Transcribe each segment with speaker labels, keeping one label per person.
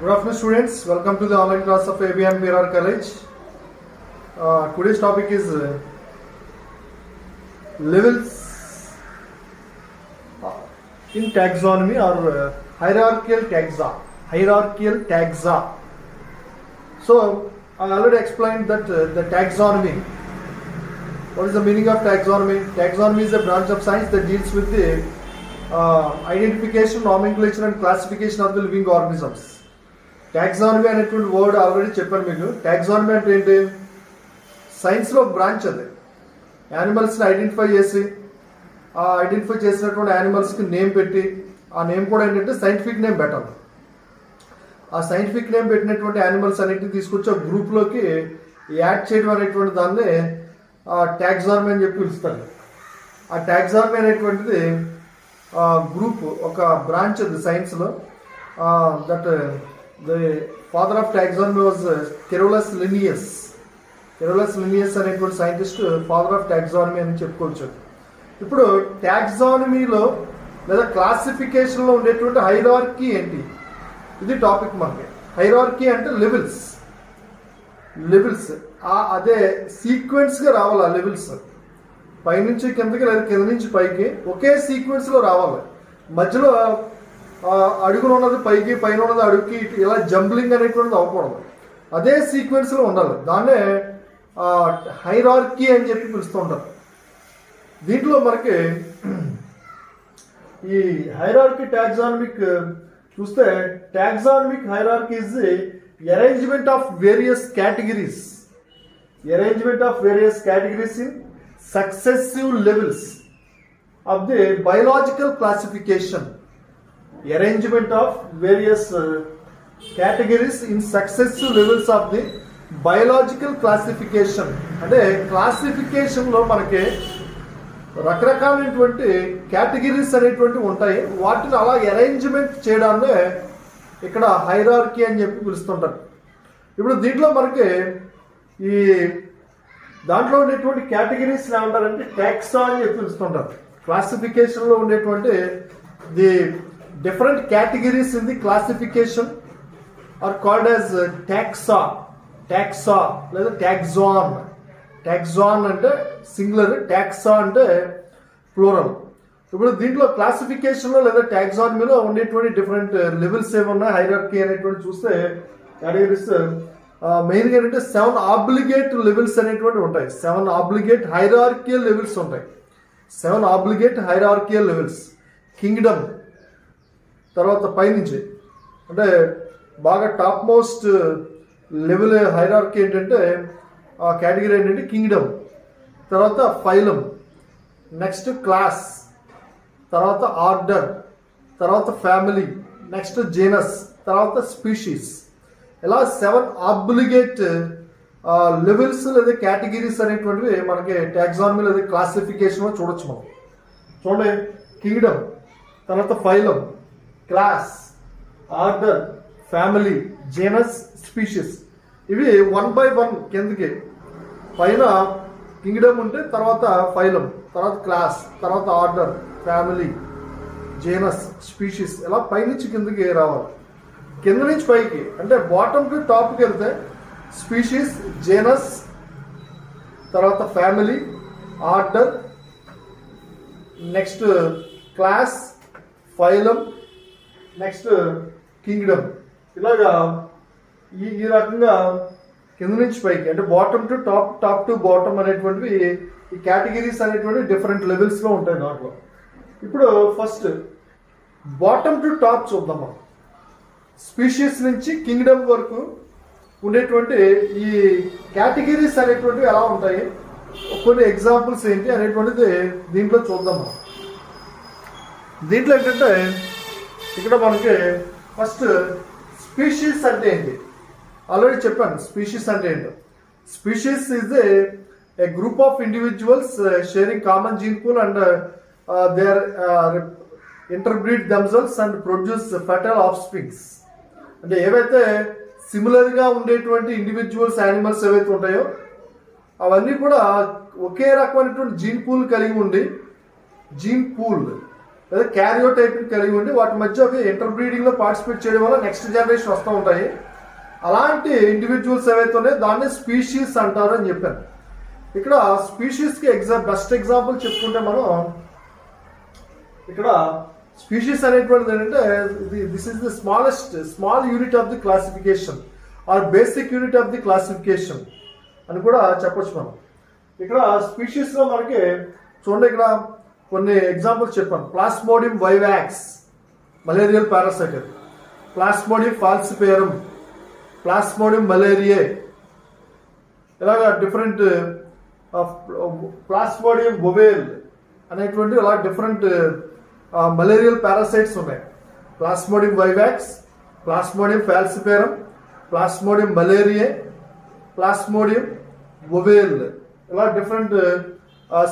Speaker 1: Good afternoon, students. Welcome to the online class of ABM BR College. Today's topic is levels in taxonomy or hierarchical taxa. Hierarchical taxa. So, I already explained that the taxonomy. What is the meaning of taxonomy? Taxonomy is a branch of science that deals with the identification, nomenclature, and classification of the living organisms. Taxonomy అనేటువంటి word already చెప్పాను మీకు. Taxonomy అంటే ఏంటి? సైన్స్లో ఒక branch అది. యానిమల్స్ని identify చేసి ఆ ఐడెంటిఫై చేసినటువంటి యానిమల్స్కి నేమ్ పెట్టి ఆ నేమ్ కూడా ఏంటంటే సైంటిఫిక్ నేమ్ పెట్టాలి. ఆ సైంటిఫిక్ నేమ్ పెట్టినటువంటి యానిమల్స్ అన్నింటినీ తీసుకొచ్చి ఒక గ్రూప్లోకి యాడ్ చేయడం అనేటువంటి దాన్ని టాక్సానమీ అని చెప్పి పిలుస్తారు. ఆ టాక్సానమీ అనేటువంటిది గ్రూప్ ఒక బ్రాంచ్ అది సైన్స్లో. That the father of taxonomy was Carolus Linnaeus. Carolus Linnaeus అనేటువంటి సైంటిస్ట్ ఫాదర్ ఆఫ్ టాక్సానమీ అని చెప్పుకోవచ్చు. ఇప్పుడు టాక్సానమీలో లేదా క్లాసిఫికేషన్లో ఉండేటువంటి హైరార్కీ ఏంటి? ఇది టాపిక్ మనకి. హైరార్కీ అంటే లెవెల్స్. అదే సీక్వెన్స్గా రావాలి. ఆ లెవెల్స్ పైనుంచి కిందకి లేదా కింద నుంచి పైకి ఒకే సీక్వెన్స్లో రావాలి. మధ్యలో అడుగులు ఉన్నది పైకి, పైన ఉన్నది అడుగుకి, ఇలా జంబ్లింగ్ అనేటువంటిది అవ్వకూడదు. అదే సీక్వెన్స్లో ఉండాలి. దాన్నే హైరార్కీ అని చెప్పి పిలుస్తూ ఉంటారు. దీంట్లో మనకి ఈ హైరార్కీ టాక్సానమిక్ చూస్తే taxonomic hierarchy is arrangement of various categories. Arrangement of various categories in successive levels of the biological classification. Arrangement of various categories in successive levels of the biological classification. అంటే క్లాసిఫికేషన్లో మనకి రకరకాలైనటువంటి categories అనేటువంటి ఉంటాయి. వాటిని అలా arrangement చేయడాన్ని ఇక్కడ hierarchy అని చెప్పి పిలుస్తుంటారు. ఇప్పుడు దీంట్లో మనకి ఈ దాంట్లో ఉండేటువంటి కేటగిరీస్ ఏమంటారంటే టాక్సా అని చెప్పి పిలుస్తుంటారు. క్లాసిఫికేషన్లో ఉండేటువంటి the different categories in the classification are called as taxa లేదా taxon అంటే సింగులర్, taxa అంటే ప్లూరల్. ఇప్పుడు దీంట్లో క్లాసిఫికేషన్లో లేదా టాక్సానమీలో ఉండేటువంటి డిఫరెంట్ లెవెల్స్ ఏమన్నా హైరార్కీ అనేటువంటి చూస్తే కేటగిరీస్ మెయిన్గా ఏంటంటే 7 ఆబ్లిగేట్ లెవెల్స్ అనేటువంటి ఉంటాయి. 7 ఆబ్లిగేట్ హైరార్కియల్ లెవెల్స్ ఉంటాయి. 7 ఆబ్లిగేట్ హైరార్కియల్ లెవెల్స్. కింగ్డమ్ తర్వాత పైనుంచి అంటే బాగా టాప్ మోస్ట్ లెవెల్ హైరార్కీ ఏంటంటే ఆ కేటగిరీ ఏంటంటే కింగ్డమ్, తర్వాత ఫైలం, నెక్స్ట్ క్లాస్, తర్వాత ఆర్డర్, తర్వాత ఫ్యామిలీ, నెక్స్ట్ జీనస్, తర్వాత స్పీషీస్. ఇలా 7 ఆబ్లిగేట్ లెవెల్స్ లేదా కేటగిరీస్ అనేటువంటివి మనకి టాక్సానమీ లేదా క్లాసిఫికేషన్లో చూడొచ్చు. మనం చూడండి, కింగ్డమ్, తర్వాత phylum, class, order, family, genus, species. ఇవి 1 by 1 కిందకి. పైన కింగ్డమ్ ఉంటే తర్వాత ఫైలం, తర్వాత క్లాస్, తర్వాత ఆర్డర్, ఫ్యామిలీ, జీనస్, స్పీషీస్. ఇలా పైనుంచి కిందకి రావాలి. కింద నుంచి పైకి అంటే బాటమ్ టు టాప్కి వెళ్తే స్పీషీస్, జీనస్, తర్వాత family, order, next class, phylum, next Kingdom. ఇలాగా ఈ రకంగా కింద నుంచి పైకి అంటే bottom to top, top to bottom అనేటువంటివి ఈ కేటగిరీస్ అనేటువంటి డిఫరెంట్ లెవెల్స్లో ఉంటాయి దాంట్లో. ఇప్పుడు ఫస్ట్ బాటమ్ టు టాప్ చూద్దాం. స్పీషీస్ నుంచి కింగ్డమ్ వరకు ఉండేటువంటి ఈ కేటగిరీస్ అనేటువంటివి ఎలా ఉంటాయి, కొన్ని ఎగ్జాంపుల్స్ ఏంటి అనేటువంటిది దీంట్లో చూద్దాం. దీంట్లో ఏంటంటే ఇక్కడ మనకి ఫస్ట్ స్పీషీస్ అంటే ఏంటి ఆల్రెడీ చెప్పాను. స్పీషీస్ అంటే ఏంటో. Species is a group of individuals sharing common gene pool and they are interbreed themselves and produce fertile offsprings. అంటే ఏవైతే సిమిలర్గా ఉండేటువంటి ఇండివిజువల్స్ యానిమల్స్ ఏవైతే ఉంటాయో అవన్నీ కూడా ఒకే రకమైనటువంటి జీన్ పూల్ కలిగి ఉండి జీన్ పూల్ లేదా క్యారియోటైప్ని కలిగి ఉండి వాటి మధ్య అవి ఇంటర్బ్రీడింగ్లో పార్టిసిపేట్ చేయడం వల్ల నెక్స్ట్ జనరేషన్ వస్తూ ఉంటాయి. అలాంటి ఇండివిజువల్స్ ఏవైతే ఉన్నాయో దాన్ని స్పీషీస్ అంటారు అని చెప్పాను. ఇక్కడ స్పీషీస్కి బెస్ట్ ఎగ్జాంపుల్ చెప్పుకుంటే మనం ఇక్కడ స్పీషీస్ అనేటువంటిది ఏంటంటే this is the small unit of the classification or basic unit of the classification అని కూడా చెప్పొచ్చు మనం. ఇక్కడ స్పీషీస్లో మనకి చూడండి, ఇక్కడ కొన్ని ఎగ్జాంపుల్స్ చెప్పాను. Plasmodium vivax malarial parasite, plasmodium falciparum, plasmodium malariae, ఇలాగా డిఫరెంట్ ప్లాస్మోడియం బొవేల్ అనేటువంటి ఇలా డిఫరెంట్ మలేరియల్ పారాసైట్స్ ఉన్నాయి. Plasmodium vivax, plasmodium falciparum, plasmodium malariae, plasmodium ovale, ఇలా డిఫరెంట్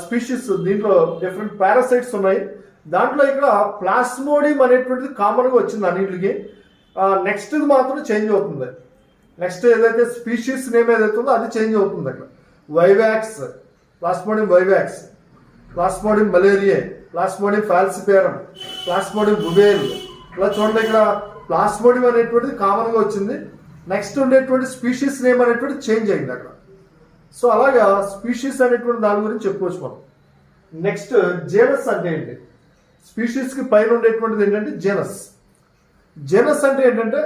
Speaker 1: స్పీషీస్, దీంట్లో డిఫరెంట్ పారాసైట్స్ ఉన్నాయి. దాంట్లో ఇక్కడ ప్లాస్మోడియం అనేటువంటిది కామన్గా వచ్చింది అన్నింటికి. నెక్స్ట్ ఇది మాత్రం చేంజ్ అవుతుంది. నెక్స్ట్ ఏదైతే స్పీషీస్ నేమ్ ఏదైతే ఉందో అది చేంజ్ అవుతుంది. అక్కడ vivax, plasmodium vivax, plasmodium malariae, plasmodium falciparum, plasmodium ovale, ఇలా చూడండి ఇక్కడ ప్లాస్మోడియం అనేటువంటిది కామన్గా వచ్చింది. నెక్స్ట్ ఉండేటువంటి స్పీషీస్ నేమ్ అనేటువంటిది చేంజ్ అయింది అక్కడ. సో అలాగా స్పీషీస్ అనేటువంటి దాని గురించి చెప్పుకోవచ్చు మనం. నెక్స్ట్ జేనస్ అంటే ఏంటి? స్పీషీస్కి పైన ఉండేటువంటిది ఏంటంటే జేనస్. జేనస్ అంటే ఏంటంటే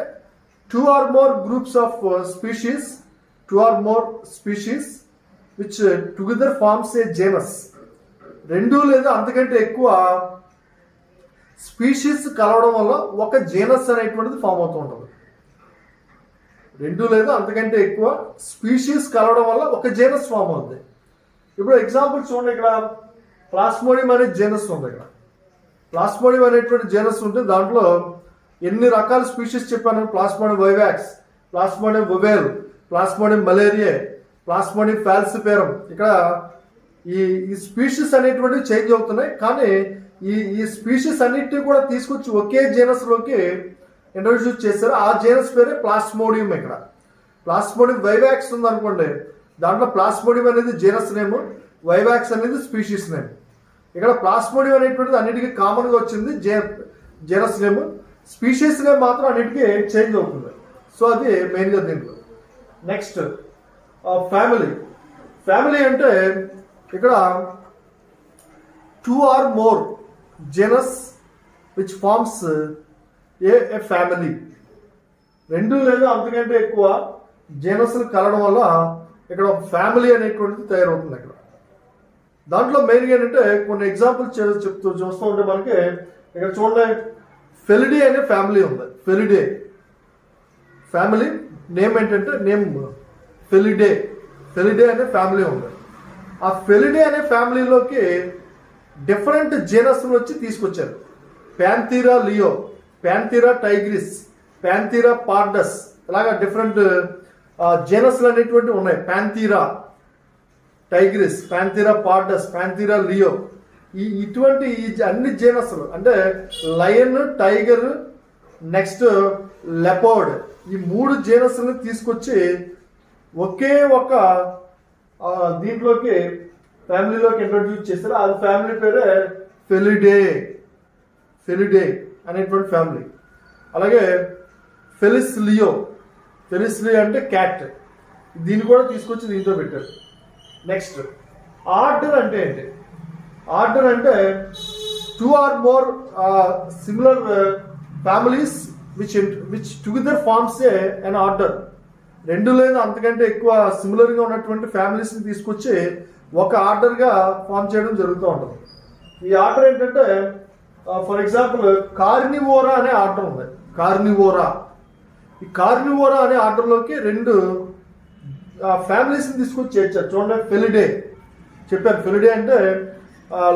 Speaker 1: two or more groups of species which together forms a genus. రెండు లేదా అంతకంటే ఎక్కువ స్పీషీస్ కలవడం వల్ల ఒక జేనస్ అనేటువంటిది ఫామ్ అవుతూ ఉంటుంది. రెండు లేదా అంతకంటే ఎక్కువ స్పీషీస్ కలవడం వల్ల ఒక జేనస్ ఫామ్ అవుతుంది. ఇప్పుడు ఎగ్జాంపుల్ చూడండి, ఇక్కడ ప్లాస్మోడియం అనే జేనస్ ఉంది. ఇక్కడ ప్లాస్మోడియం అనేటువంటి జేనస్ ఉంటే దాంట్లో ఎన్ని రకాల స్పీషీస్ చెప్పాను? Plasmodium vivax, plasmodium ovale, plasmodium malariae, plasmodium falciparum. ఇక్కడ ఈ స్పీషీస్ అనేటువంటివి చేంజ్ అవుతున్నాయి, కానీ ఈ స్పీషీస్ అన్నిటిని కూడా తీసుకొచ్చి ఒకే జేనస్లోకి ఇంట్రడ్యూస్ చేశారు. ఆ జేనస్ పేరే ప్లాస్మోడియం. ఇక్కడ ప్లాస్మోడియం వైవాక్స్ ఉంది అనుకోండి, దాంట్లో ప్లాస్మోడియం అనేది జేనస్ నేమ్, వైవాక్స్ అనేది స్పీషీస్ నేమ్. ఇక్కడ ప్లాస్మోడియం అనేటువంటిది అన్నిటికీ కామన్గా వచ్చింది జేనస్ నేమ్, స్పీషీస్ నేమ్ మాత్రం అన్నిటికీ చేంజ్ అవుతుంది. సో అది మెయిన్గా దీంట్లో. నెక్స్ట్ ఫ్యామిలీ అంటే ఇక్కడ 2 or more genus which forms a family. రెండు లేదా అంతకంటే ఎక్కువ జెనస్లు కలవడం వల్ల ఇక్కడ ఒక ఫ్యామిలీ అనేటువంటిది తయారవుతుంది. ఇక్కడ దాంట్లో మెయిన్గా ఏంటంటే కొన్ని ఎగ్జాంపుల్స్ చూస్తూ ఉంటే మనకి ఇక్కడ చూడండి, ఫెలిడే అనే ఫ్యామిలీ ఉంది. ఫ్యామిలీ నేమ్ ఏంటంటే ఫెలిడే అనే ఫ్యామిలీ ఉంది. ఆ ఫెలిడే అనే ఫ్యామిలీలోకి డిఫరెంట్ జేనస్లు వచ్చి తీసుకొచ్చారు. ప్యాంథీరా లియో, ప్యాంథీరా టైగ్రిస్, ప్యాంథీరా పార్డస్, ఇలాగా డిఫరెంట్ జేనస్లు అనేటువంటివి ఉన్నాయి. ప్యాంథీరా టైగ్రిస్, ప్యాంథీరా పార్డస్, ప్యాంథీరా లియో, ఇటువంటి అన్ని జేనస్లు అంటే లయన్, టైగర్, నెక్స్ట్ లెపర్డ్, ఈ 3 జేనస్ని తీసుకొచ్చి ఒకే ఒక దీంట్లోకి ఫ్యామిలీలోకి ఇంట్రడ్యూస్ చేస్తారు. అది ఫ్యామిలీ పేరే ఫెలిడే అనేటువంటి ఫ్యామిలీ. అలాగే ఫెలిస్లియో అంటే క్యాట్, దీన్ని కూడా తీసుకొచ్చి దీంట్లో పెట్టారు. నెక్స్ట్ ఆర్డర్ అంటే ఏంటి? ఆర్డర్ అంటే 2 or more similar families which together forms an order. రెండు లేదా అంతకంటే ఎక్కువ సిమిలర్గా ఉన్నటువంటి ఫ్యామిలీస్ని తీసుకొచ్చి ఒక ఆర్డర్గా ఫామ్ చేయడం జరుగుతూ ఉంటుంది. ఈ ఆర్డర్ ఏంటంటే ఫర్ ఎగ్జాంపుల్ కార్నివోరా అనే ఆర్డర్ ఉంది. ఈ కార్నివోరా అనే ఆర్డర్లోకి 2 ఫ్యామిలీస్ని తీసుకొచ్చి చేర్చారు. చూడండి, ఫెలిడే చెప్పారు. ఫెలిడే అంటే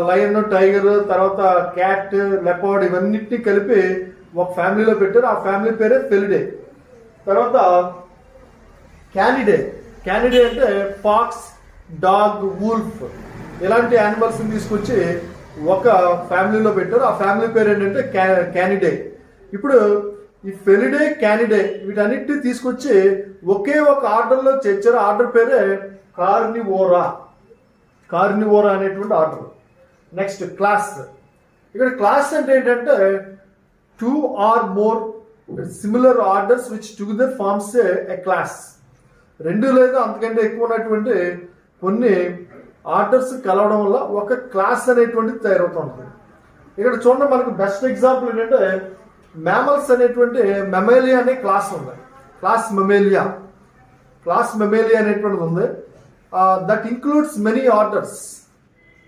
Speaker 1: లయన్, టైగర్, తర్వాత క్యాట్, లెపర్డ్, ఇవన్నిటిని కలిపి ఒక ఫ్యామిలీలో పెట్టారు. ఆ ఫ్యామిలీ పేరే ఫెలిడే. తర్వాత క్యానిడే అంటే ఫాక్స్, డాగ్, వూల్ఫ్, ఇలాంటి యానిమల్స్ని తీసుకొచ్చి ఒక ఫ్యామిలీలో పెట్టారు. ఆ ఫ్యామిలీ పేరు ఏంటంటే క్యానిడే. ఇప్పుడు ఈ ఫెలిడే, క్యానిడే వీటన్నిటిని తీసుకొచ్చి ఒకే ఒక ఆర్డర్లో చేర్చారు. ఆర్డర్ పేరే కార్నివోరా అనేటువంటి ఆర్డర్. Next class. ఇక్కడ క్లాస్ అంటే ఏంటంటే 2 or more similar orders which together forms a class. 2 లేదా అంతకంటే ఎక్కువ ఉన్నటువంటి కొన్ని ఆర్డర్స్ కలవడం వల్ల ఒక క్లాస్ అనేటువంటిది తయారవుతుంటుంది. ఇక్కడ చూడండి, మనకు బెస్ట్ ఎగ్జాంపుల్ ఏంటంటే మ్యామల్స్ అనేటువంటి మెమేలియా అనే క్లాస్ ఉంది. క్లాస్ మెమేలియా అనేటువంటిది ఉంది. That includes many orders.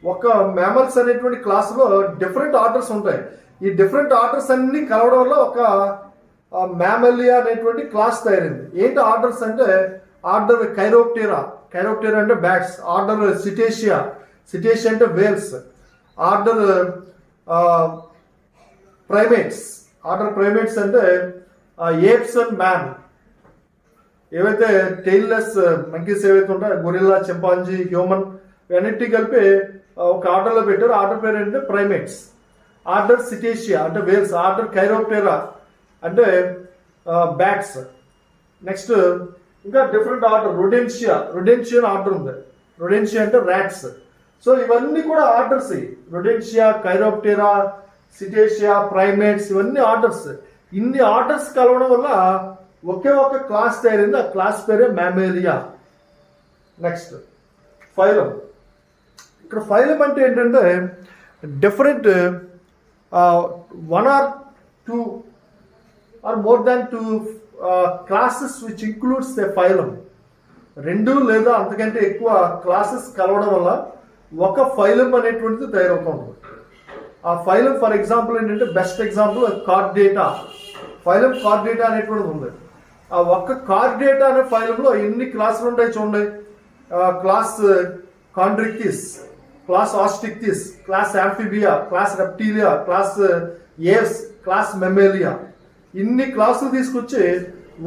Speaker 1: ఒక మ్యామల్స్ అనేటువంటి క్లాస్లో డిఫరెంట్ ఆర్డర్స్ ఉంటాయి. ఈ డిఫరెంట్ ఆర్డర్స్ అన్ని కలవడం వల్ల ఒక మ్యామలియా అనేటువంటి క్లాస్ తయారైంది. ఏంటి ఆర్డర్స్ అంటే ఆర్డర్ కైరోప్టెరా అంటే బ్యాట్స్, ఆర్డర్ సిటేషియా అంటే వేల్స్, ఆర్డర్ ప్రైమేట్స్ అంటే ఏప్స్ అండ్ మ్యాన్. ఏవైతే టెయిల్లెస్ మంకీస్ ఏవైతే ఉంటాయో గొరిల్లా, చింపాంజీ, హ్యూమన్ ఇవన్నిటి కలిపి ఒక ఆర్డర్లో పెట్టారు. ఆర్డర్ పేరు ఏంటంటే ప్రైమేట్స్. ఆర్డర్ సిటేషియా అంటే వేల్స్, ఆర్డర్ కైరోప్టెరా అంటే బ్యాట్స్. నెక్స్ట్ ఇంకా డిఫరెంట్ ఆర్డర్ రొడెన్షియా ఆర్డర్ ఉంది. రొడెన్షియా అంటే ర్యాట్స్. సో ఇవన్నీ కూడా orders. Rodentia, Chiroptera, Cetacea, primates ఇవన్నీ ఆర్డర్స్. ఇన్ని ఆర్డర్స్ కలవడం వల్ల ఒకే ఒక క్లాస్ తయారైంది. ఆ క్లాస్ పేరే మ్యామేలియా. Next phylum. ఇక్కడ ఫైలం అంటే ఏంటంటే different 1 or 2 or more than 2 classes which includes the phylum. 2 లేదా అంతకంటే ఎక్కువ క్లాసెస్ కలవడం వల్ల ఒక ఫైలం అనేటువంటిది తయారవుతుంది. ఆ ఫైలం ఫర్ ఎగ్జాంపుల్ ఏంటంటే best example Chordata. Phylum Chordata అనేటువంటిది ఉంది. ఆ ఒక్క కార్డేటా అనే ఫైలంలో ఎన్ని క్లాసులు ఉంటాయి చూడండి. Class Chondrichthyes, class Osteichthyes, class Amphibia, class Reptilia, class Aves, class Mammalia. ఇన్ని క్లాసులు తీసుకొచ్చి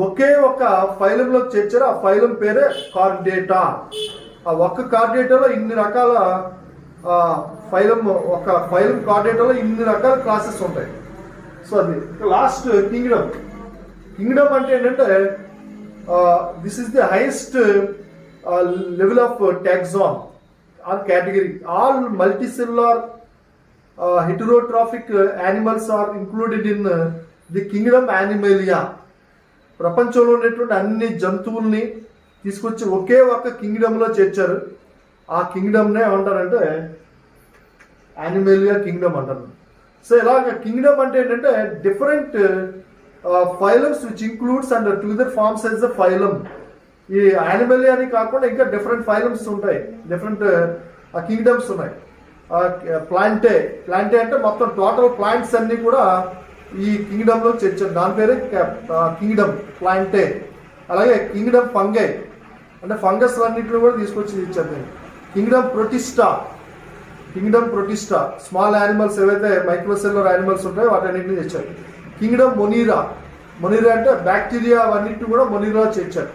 Speaker 1: ఒకే ఒక ఫైలంలో చేర్చారు. ఆ ఫైలం పేరే కార్డేటా. ఆ ఒక్క కార్డేటాలో ఇన్ని రకాల ఒక ఫైలం కార్డేటాలో ఇన్ని రకాల క్లాసెస్ ఉంటాయి. సో అది లాస్ట్ కింగ్డమ్ అంటే ఏంటంటే this is the highest level of taxon or category. All multicellular heterotrophic animals are included in the kingdom Animalia. ప్రపంచంలో ఉన్నటువంటి అన్ని జంతువుల్ని తీసుకొచ్చి ఒకే ఒక కింగ్డమ్లో చేర్చారు. ఆ కింగ్డమ్నే ఏమంటారంటే యానిమేలియా కింగ్డమ్ అంటారు. సో ఇలాగ కింగ్డమ్ అంటే ఏంటంటే different phylums which includes and together forms as a phylum. ఈ యానిమేలియా అని కాకుండా ఇంకా డిఫరెంట్ ఫైలమ్స్ ఉంటాయి, డిఫరెంట్ కింగ్డమ్స్ ఉన్నాయి. ప్లాంటే అంటే మొత్తం టోటల్ ప్లాంట్స్ అన్ని కూడా ఈ కింగ్డమ్ లో చేర్చారు. దాని పేరే కింగ్డమ్ ప్లాంటే. అలాగే కింగ్డమ్ ఫంగై అంటే ఫంగస్ అన్నింటిని కూడా తీసుకొచ్చి ఇచ్చారు. కింగ్డమ్ ప్రొటిస్టా స్మాల్ యానిమల్స్ ఏవైతే మైక్రోసెల్యులర్ యానిమల్స్ ఉంటాయో వాటన్నింటినీ తెచ్చారు. కింగ్డమ్ మొనీరా అంటే బ్యాక్టీరియా అవన్నింటిని కూడా మొనీరా చేర్చారు.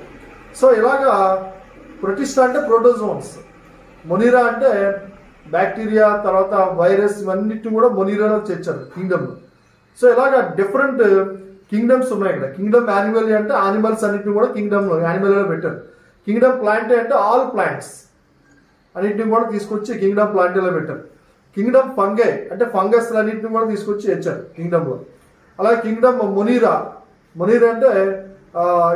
Speaker 1: సో ఇలాగా ప్రొటిస్టా అంటే ప్రోటోజోన్స్, మొనీరా అంటే బ్యాక్టీరియా, తర్వాత వైరస్ ఇవన్నిటిని కూడా మొనీరాలో చేర్చారు కింగ్డమ్. సో ఇలాగా డిఫరెంట్ కింగ్డమ్స్ ఉన్నాయి ఇక్కడ. కింగ్డమ్ యానిమల్ అంటే యానిమల్స్ అన్నింటిని కూడా కింగ్డమ్ యానిమల్లో పెట్టారు. కింగ్డమ్ ప్లాంటే అంటే ఆల్ ప్లాంట్స్ అన్నింటిని కూడా తీసుకొచ్చి కింగ్డమ్ ప్లాంటేలో పెట్టారు. కింగ్డమ్ ఫంగై అంటే ఫంగస్ అన్నింటిని కూడా తీసుకొచ్చి ఇచ్చారు కింగ్డమ్లో. అలాగే కింగ్డమ్ మొనీరా అంటే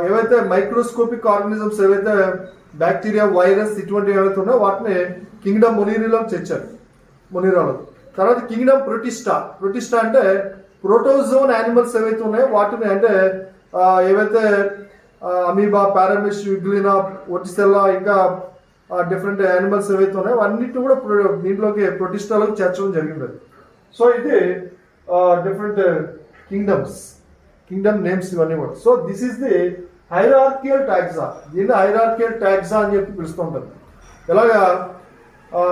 Speaker 1: ఏవైతే మైక్రోస్కోపిక్ ఆర్గానిజమ్స్ ఏవైతే బ్యాక్టీరియా, వైరస్ ఇటువంటివి ఏవైతే ఉన్నాయో వాటిని కింగ్డమ్ మొనీరాలో తెచ్చారు, మొనీరాలో. తర్వాత కింగ్డమ్ ప్రొటిస్టా అంటే ప్రోటోజోన్ యానిమల్స్ ఏవైతే ఉన్నాయో వాటిని అంటే ఏవైతే అమీబా, పారామిస్, యుగ్లినా, ఒటిసెల్లా ఇంకా డిఫరెంట్ యానిమల్స్ ఏవైతే ఉన్నాయో అన్నిటిని కూడా దీంట్లోకి ప్రొటిస్టాలోకి చేర్చడం జరిగింది. సో ఇది డిఫరెంట్ కింగ్డమ్ నేమ్స్ ఇవన్నీ కూడా. So this is the hierarchical taxa. దీన్ని హైరార్కియల్ టాక్సా అని చెప్పి పిలుస్తుంటారు. ఇలాగా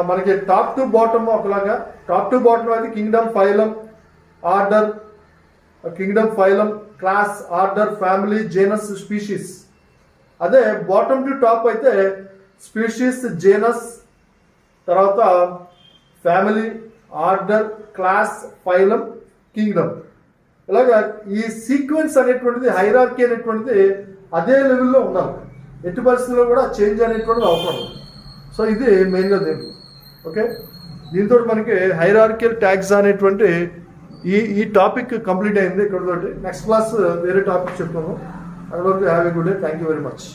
Speaker 1: మనకి టాప్ టు బాటమ్ ఒకలాగా. టాప్ టు బాటమ్ అయితే kingdom, phylum, order, kingdom, phylum, class, order, family, genus, species. అదే బాటమ్ టు టాప్ అయితే స్పీషీస్, జేనస్, తర్వాత family, order, class, phylum, kingdom. ఇలాగా ఈ సీక్వెన్స్ అనేటువంటిది, హైరార్కీ అనేటువంటిది అదే లెవెల్లో ఉండాలి. ఎట్టి పరిస్థితుల్లో కూడా చేంజ్ అనేటువంటిది అవసరం. సో ఇది మెయిన్గా దీంట్లో. ఓకే. దీంతో మనకి హైరార్కియల్ ట్యాగ్స్ అనేటువంటి ఈ టాపిక్ కంప్లీట్ అయింది ఇక్కడతోటి. నెక్స్ట్ క్లాస్ వేరే టాపిక్ చెప్తాము. అక్కడ వరకు have a good day. Thank you very much.